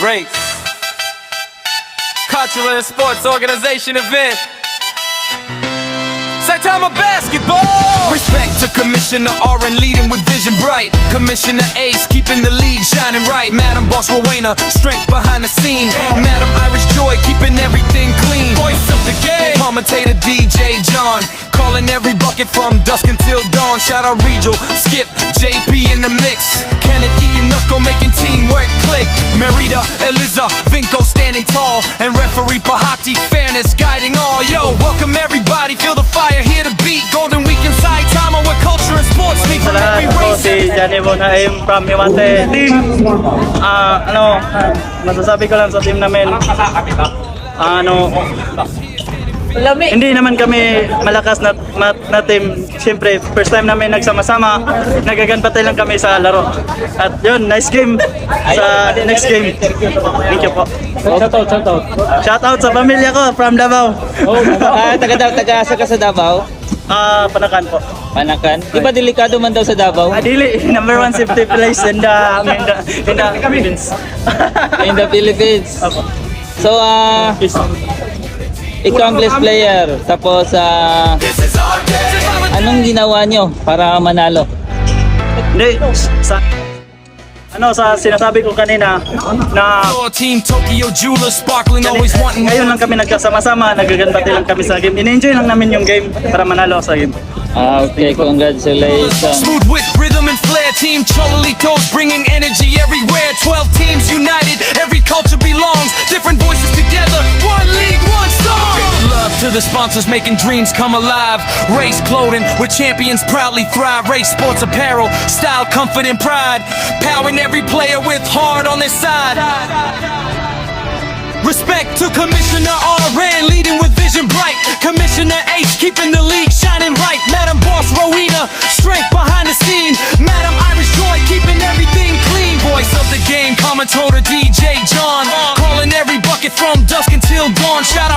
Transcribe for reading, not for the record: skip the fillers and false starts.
Race. Cultural and Sports Organization event. Saitama Basketball. Respect to Commissioner Oren, leading with vision bright. Commissioner Ace, keeping the league shining right. Madam Boss Rowena, strength behind the scene. Madam Irish Joy, keeping everything clean. Voice of the game. Commentator DJ John, calling every bucket from dusk until dawn. Shout out Regal, Skip, JP in the mix. Kennedy and Nusko making teamwork click. Merida, Eliza, Vinko standing tall. And referee Pahati, fairness guiding all. Yo, welcome everybody, feel the fire, here to beat. Golden Weekend Saitama, where culture and sports meet from every Ako race. si Johnny Bonaim from Iwate team. Masasabi ko lang sa team namin, hindi naman kami malakas na team. Siyempre, first time namin nagsama-sama, nagaganpatay lang kami sa laro. At yun, nice game sa next game. Thank you po. Shoutout sa pamilya ko from Davao. Taga-asa ka sa Davao? Panakan po. Panakan? Di ba delikado man daw sa Davao? Dili, number 1 safety place in the Philippines. In the Philippines. So, ikaw ang best player. Tapos, anong ginawa nyo para manalo? Hindi, sa sinasabi ko kanina na Team Tokyo Jeweler, sparkling, always wanting more. ngayon lang kami nagkasama-sama, nagaganpati lang kami sa game. In-enjoy lang namin yung game para manalo sa game. Okay, congratulations. Smooth with rhythm and flair. Team Chololitos bringing energy everywhere. 12 teams united, every culture belongs. Different voices together, one league, one song. Love to the sponsors making dreams come alive. Race clothing where champions proudly thrive. Race sports apparel, style, comfort and pride. Powering every player with heart on their side. Respect to Commissioner Oren, leading with vision bright. Commissioner H, keeping the league shining bright. Madam Boss Rowena, strength behind the scene. Madam Irish Joy, keeping everything clean. Voice of the game, commentator DJ John, calling every bucket from dusk until dawn. Shout out